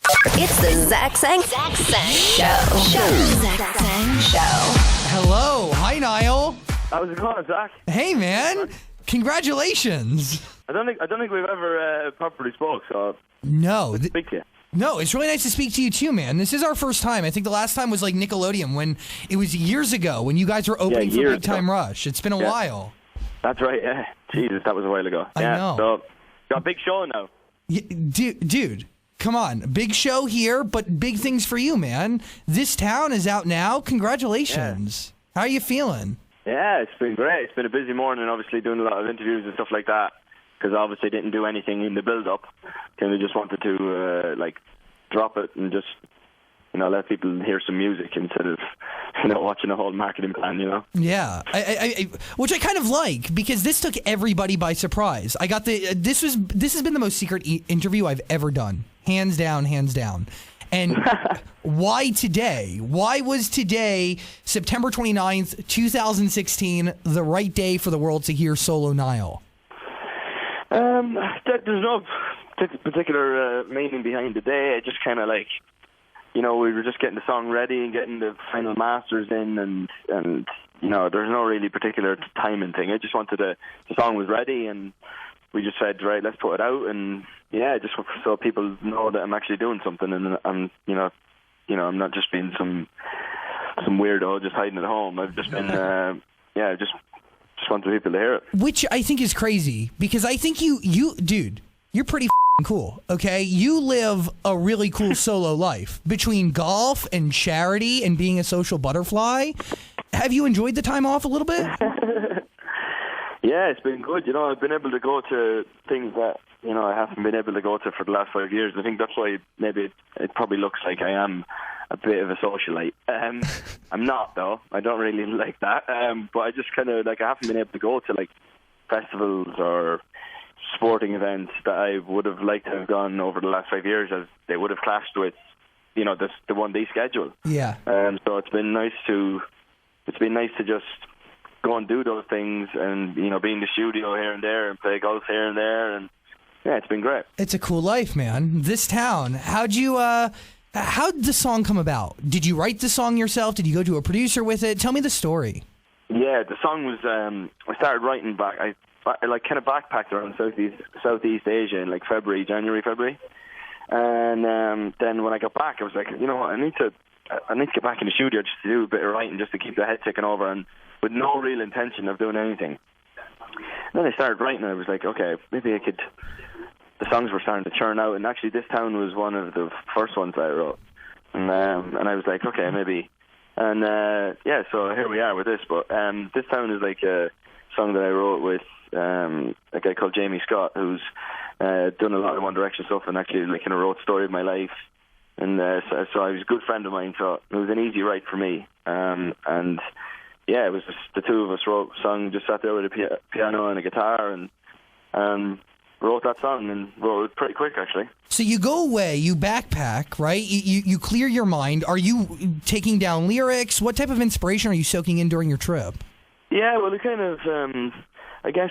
It's the Zach Sang Show. Zach Sang Show. Hello. Hi, Niall. How's it going, Zach? Hey, man. Congratulations. I don't think we've ever properly spoke, so No. speak to you. No, it's really nice to speak to you too, man. This is our first time. I think the last time was like Nickelodeon when it was years ago when you guys were opening for years Big Time ago. Rush. It's been a while. That's right, yeah. Jesus, that was a while ago. I Yeah, know. so got a big show now. Dude, come on. Big show here, but big things for you, man. This Town is out now. Congratulations. How are you feeling? Yeah, it's been great. It's been a busy morning, obviously doing a lot of interviews and stuff like that, because obviously didn't do anything in the build-up. Kind of just wanted to, drop it and just, let people hear some music instead of, watching a whole marketing plan, Yeah, I which I kind of like because this took everybody by surprise. I got this has been the most secret interview I've ever done, hands down. And why today? Why was today, September 29th, 2016, the right day for the world to hear solo Niall? There's no particular meaning behind the day. It just kind of we were just getting the song ready and getting the final masters in, and there's no really particular timing thing. I just wanted the song was ready, and we just said, right, let's put it out, and just so people know that I'm actually doing something, and I'm I'm not just being some weirdo just hiding at home. I've just been just wanted people to hear it. Which I think is crazy because I think you dude, you're pretty cool, okay? You live a really cool solo life between golf and charity and being a social butterfly. Have you enjoyed the time off a little bit? Yeah, it's been good. I've been able to go to things that, I haven't been able to go to for the last 5 years. I think that's why maybe it probably looks like I am a bit of a socialite. I'm not, though. I don't really like that. But I just kind of, I haven't been able to go to, festivals or sporting events that I would have liked to have gone over the last 5 years, as they would have clashed with, the one-day schedule. Yeah. So it's been nice to just go and do those things and, be in the studio here and there and play golf here and there, and yeah, it's been great. It's a cool life, man. This Town. How'd the song come about? Did you write the song yourself? Did you go to a producer with it? Tell me the story. Yeah, the song was, I started writing back, I kind of backpacked around Southeast Asia in January, February. And then when I got back, I was like, you know what, I need to get back in the studio just to do a bit of writing, just to keep the head ticking over, and with no real intention of doing anything. And then I started writing, and I was like, okay, maybe I could. The songs were starting to churn out, and actually This Town was one of the first ones I wrote. And I was like, okay, maybe. And so here we are with this. But This Town is a song that I wrote with a guy called Jamie Scott, who's done a lot of One Direction stuff, and actually kind of wrote Story of My Life. And so I was a good friend of mine, so it was an easy write for me. And yeah, it was just the two of us wrote a song, just sat there with a piano and a guitar, and wrote that song, and wrote it pretty quick, actually. So you go away, you backpack, right? You clear your mind. Are you taking down lyrics? What type of inspiration are you soaking in during your trip? Yeah, well, it kind of, I guess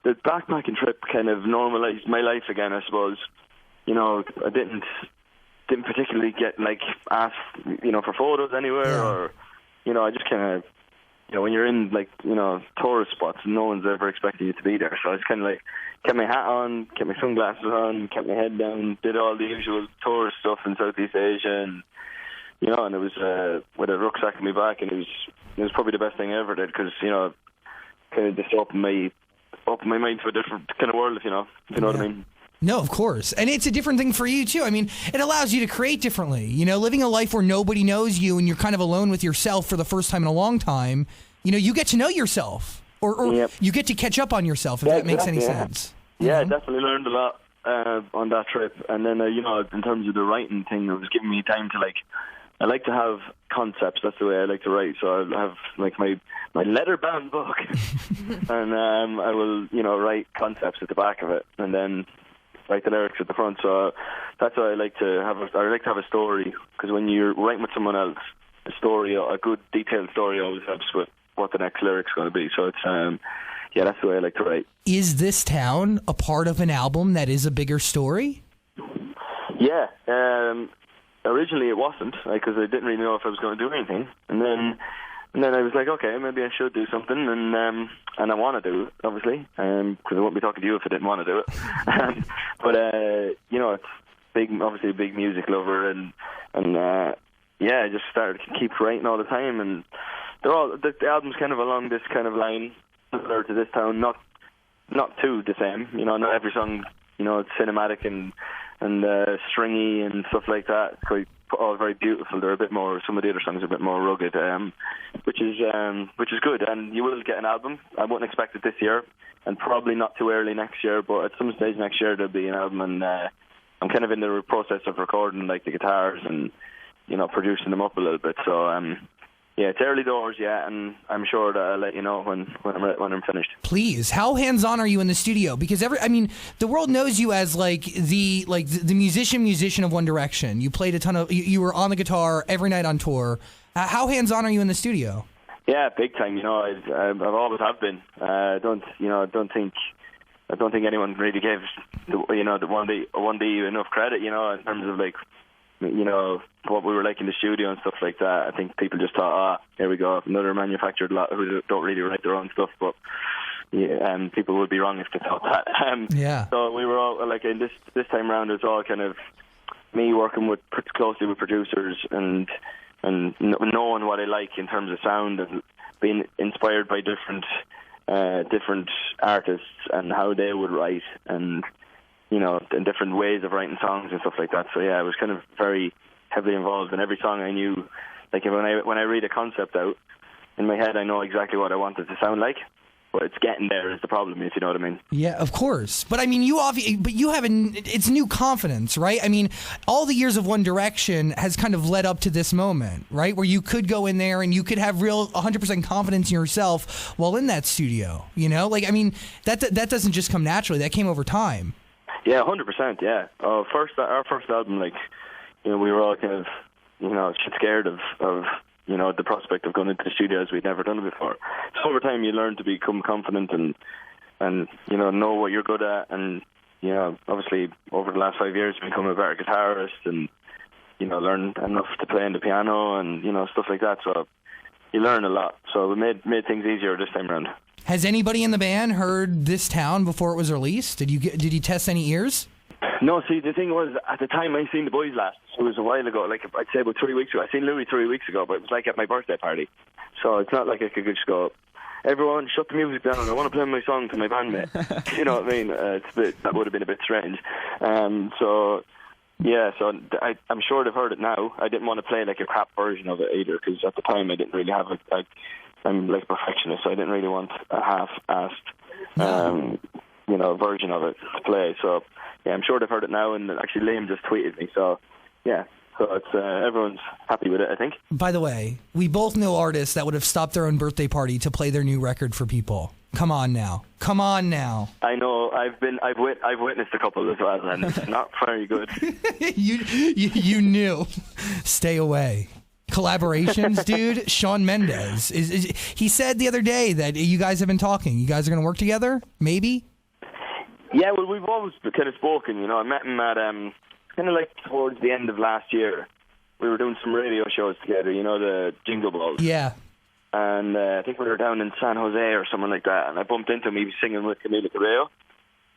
the backpacking trip kind of normalized my life again, I suppose. I didn't particularly get, asked, for photos anywhere, or, I just kind of, when you're in, tourist spots, no one's ever expecting you to be there. So I just kind of, kept my hat on, kept my sunglasses on, kept my head down, did all the usual tourist stuff in Southeast Asia, and, and it was with a rucksack on my back, and it was probably the best thing I ever did, because, kind of just opened my mind to a different kind of world, if you know what I mean. No, of course. And it's a different thing for you, too. I mean, it allows you to create differently. Living a life where nobody knows you and you're kind of alone with yourself for the first time in a long time, you get to know yourself. Or yep. You get to catch up on yourself, if that makes any sense. Yeah, I definitely learned a lot on that trip. And then, in terms of the writing thing, it was giving me time to, I like to have concepts. That's the way I like to write. So I'll have, my leather-bound book. And I will, write concepts at the back of it. And then write the lyrics at the front. So that's why I like to have a story, because when you're writing with someone else, a story, a good detailed story, always helps with what the next lyric's going to be. So it's that's the way I like to write. Is This Town a part of an album that is a bigger story? Yeah. Originally it wasn't, because I didn't really know if I was going to do anything, and then I was like, okay, maybe I should do something, and I want to do it, obviously, because I wouldn't be talking to you if I didn't want to do it. But it's obviously a big music lover, and I just started to keep writing all the time, and the album's kind of along this kind of line, similar to This Town, not too the same. Not every song, it's cinematic and stringy and stuff like that. It's quite all very beautiful. They're a bit more. Some of the other songs are a bit more rugged, which is good. And you will get an album. I wouldn't expect it this year, and probably not too early next year. But at some stage next year there'll be an album, and I'm kind of in the process of recording like the guitars and producing them up a little bit. So it's early doors, and I'm sure that I'll let you know when I'm finished. Please, how hands-on are you in the studio? Because the world knows you as the musician of One Direction. You played a ton of, you were on the guitar every night on tour. How hands-on are you in the studio? Yeah, big time. I've always have been. I don't think anyone really gave the one D enough credit. In terms of what we were like in the studio and stuff like that. I think people just thought, here we go, another manufactured lot who don't really write their own stuff. But people would be wrong if they thought that. So we were all in this time around. It's all kind of me working closely with producers and knowing what I like in terms of sound and being inspired by different artists and how they would write and and different ways of writing songs and stuff like that. So I was kind of very heavily involved in every song. I knew, when I read a concept out in my head, I know exactly what I want it to sound like. But it's getting there is the problem, if you know what I mean. Yeah, of course. But you have it's new confidence, right? All the years of One Direction has kind of led up to this moment, right? Where you could go in there and you could have real 100% confidence in yourself while in that studio. That doesn't just come naturally. That came over time. Yeah, 100%. Yeah. Our first album, we were all kind of, shit scared of the prospect of going into the studio as we'd never done it before. So over time, you learn to become confident and know what you're good at, and obviously over the last 5 years, become a better guitarist and learn enough to play on the piano and stuff like that. So you learn a lot. So we made things easier this time around. Has anybody in the band heard This Town before it was released? Did you test any ears? No, see, the thing was, at the time I seen the boys last, it was a while ago, I'd say about 3 weeks ago. I seen Louis 3 weeks ago, but it was at my birthday party. So it's not like I could just go, everyone, shut the music down, I want to play my song to my bandmate. You know what I mean? That would have been a bit strange. So I'm sure they've heard it now. I didn't want to play a crap version of it either, because at the time I didn't really have I'm a perfectionist, so I didn't really want a half-assed, version of it to play. So, I'm sure they've heard it now, and actually Liam just tweeted me. So, so it's everyone's happy with it, I think. By the way, we both know artists that would have stopped their own birthday party to play their new record for people. Come on now. I know. I've witnessed a couple as well, and it's not very good. You knew. Stay away. Collaborations, dude. Shawn Mendes he said the other day that you guys have been talking. You guys are going to work together, maybe? Yeah, well, we've always kind of spoken. I met him at kind of towards the end of last year. We were doing some radio shows together. The Jingle Balls. Yeah. And I think we were down in San Jose or something like that. And I bumped into him. He was singing with Camila Cabello.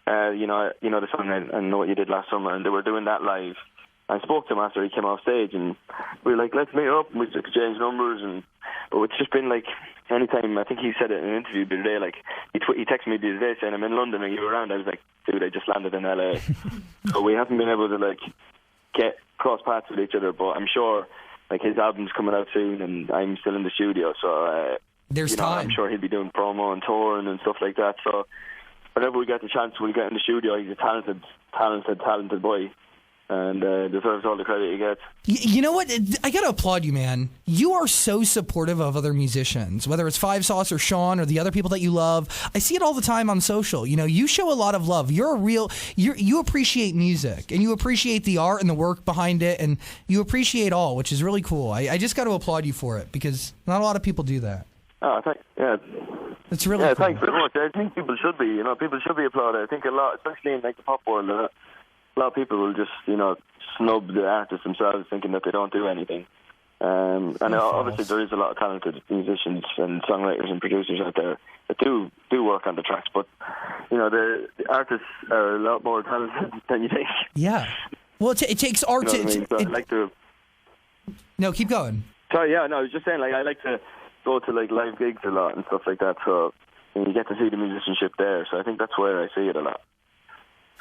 The song I Know What You Did Last Summer, and they were doing that live. I spoke to him after he came off stage, and we were like, let's meet up, and we just exchanged numbers, but it's just been anytime, I think he said it in an interview the other day, he texted me the other day saying, I'm in London, are you around? I was like, dude, I just landed in LA. So we haven't been able to get cross paths with each other, but I'm sure his album's coming out soon, and I'm still in the studio, so there's time. I'm sure he'll be doing promo and touring and stuff like that, so whenever we get the chance, we'll get in the studio. He's a talented boy, and deserves all the credit he gets. You know what? I got to applaud you, man. You are so supportive of other musicians, whether it's Five Sauce or Sean or the other people that you love. I see it all the time on social. You show a lot of love. You appreciate music, and you appreciate the art and the work behind it, and you appreciate all, which is really cool. I just got to applaud you for it, because not a lot of people do that. Oh, thanks. Yeah. It's really cool. Thanks very much. I think people should be, people should be applauded. I think a lot, especially in the pop world, a lot of people will just, snub the artists themselves, thinking that they don't do anything. And obviously there is a lot of talented musicians and songwriters and producers out there that do work on the tracks, but the artists are a lot more talented than you think. Yeah. Well, it takes art I mean? So I like to. No, keep going. Sorry, yeah, no, I was just saying, like, I like to go to like live gigs a lot and stuff like that. So you get to see the musicianship there. So I think that's where I see it a lot.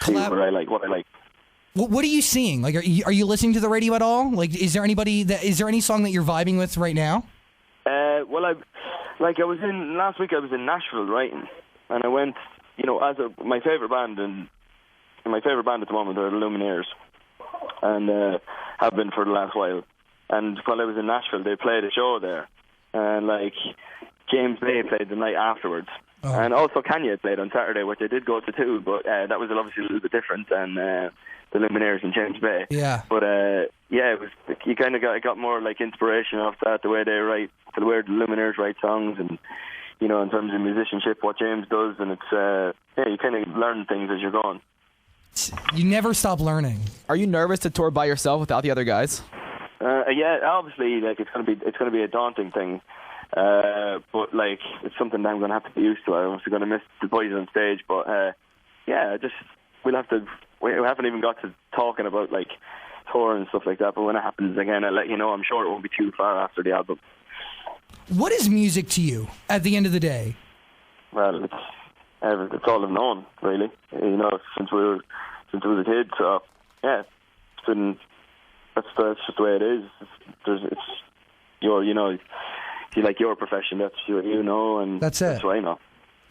See what I like. What are you seeing? Like, are you listening to the radio at all? Like, is there any song that you're vibing with right now? Well, last week I was in Nashville writing, and I went, my favorite band at the moment are the Lumineers, and have been for the last while. And while I was in Nashville, they played a show there, and like James Bay played the night afterwards. Oh. And also Kanye played on Saturday, which I did go to too, but that was obviously a little bit different than the Lumineers in James Bay. Yeah. But it was, you kind of got more like inspiration off that, the way they write, the way the Lumineers write songs, and in terms of musicianship, what James does, and it's you kind of learn things as you're going. You never stop learning. Are you nervous to tour by yourself without the other guys? Yeah, obviously, like it's gonna be a daunting thing. But like it's something that I'm going to have to get used to. I'm obviously going to miss the boys on stage, but we haven't even got to talking about like tour and stuff like that. But when it happens again, I'll let you know. I'm sure it won't be too far after the album. What is music to you at the end of the day? Well, it's all I've known, really. Since we was a kid. So yeah, it's been that's just the way it is. It's you like your profession, that's what you know, and that's it. That's what I know.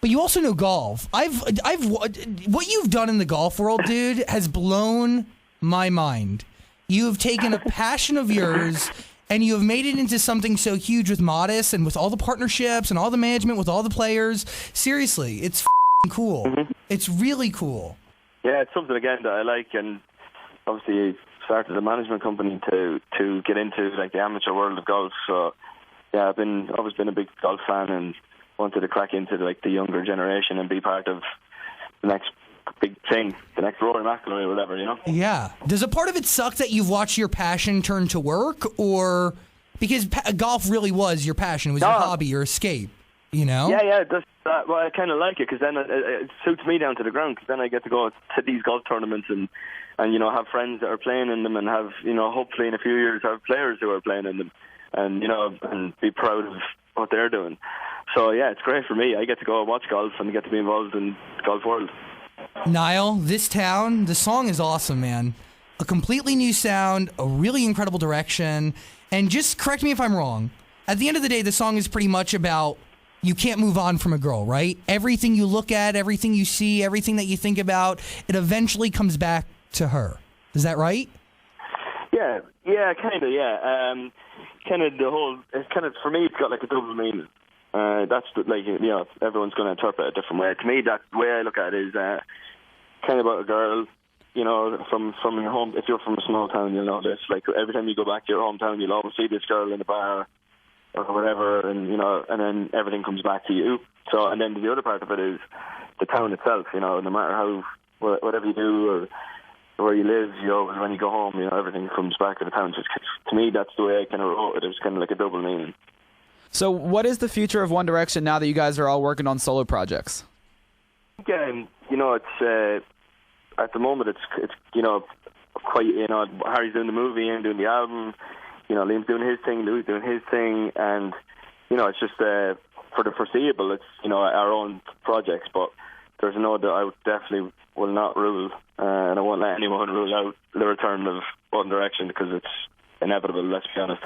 But you also know golf. What you've done in the golf world, dude, has blown my mind. You have taken a passion of yours and you have made it into something so huge with Modest and with all the partnerships and all the management with all the players. Seriously, it's cool. Mm-hmm. It's really cool. Yeah, it's something again that I like, and obviously started a management company to get into like the amateur world of golf. So yeah, I've always been a big golf fan and wanted to crack into like the younger generation and be part of the next big thing, the next Rory McIlroy or whatever, Yeah. Does a part of it suck that you've watched your passion turn to work, or because golf really was your passion, it was your hobby, your escape, Yeah, it does. Well, I kind of like it because then it suits me down to the ground, because then I get to go to these golf tournaments and have friends that are playing in them, and have hopefully in a few years have players who are playing in them, and and be proud of what they're doing. So yeah, it's great for me. I get to go and watch golf and get to be involved in the golf world. Niall, This Town, the song is awesome, man. A completely new sound, a really incredible direction, and just correct me if I'm wrong. At the end of the day, the song is pretty much about you can't move on from a girl, right? Everything you look at, everything you see, everything that you think about, it eventually comes back to her. Is that right? Yeah, kind of, yeah. Kind of the whole, it's kind of, for me, it's got like a double meaning. That's like, everyone's going to interpret it a different way. To me, that the way I look at it is kind of about a girl, from your home. If you're from a small town, you'll know this. Like every time you go back to your hometown, you'll always see this girl in a bar or whatever, and and then everything comes back to you. So, and then the other part of it is the town itself. No matter whatever you do or where you live, when you go home, everything comes back to the town. Just to me, that's the way I kind of wrote it. It's kind of like a double meaning. So, what is the future of One Direction now that you guys are all working on solo projects? Yeah, it's at the moment it's quite Harry's doing the movie and doing the album. Liam's doing his thing, Louis doing his thing, and it's just for the foreseeable, it's our own projects. But there's no doubt I definitely will not rule, and I won't let anyone rule out the return of One Direction, because it's inevitable. Let's be honest.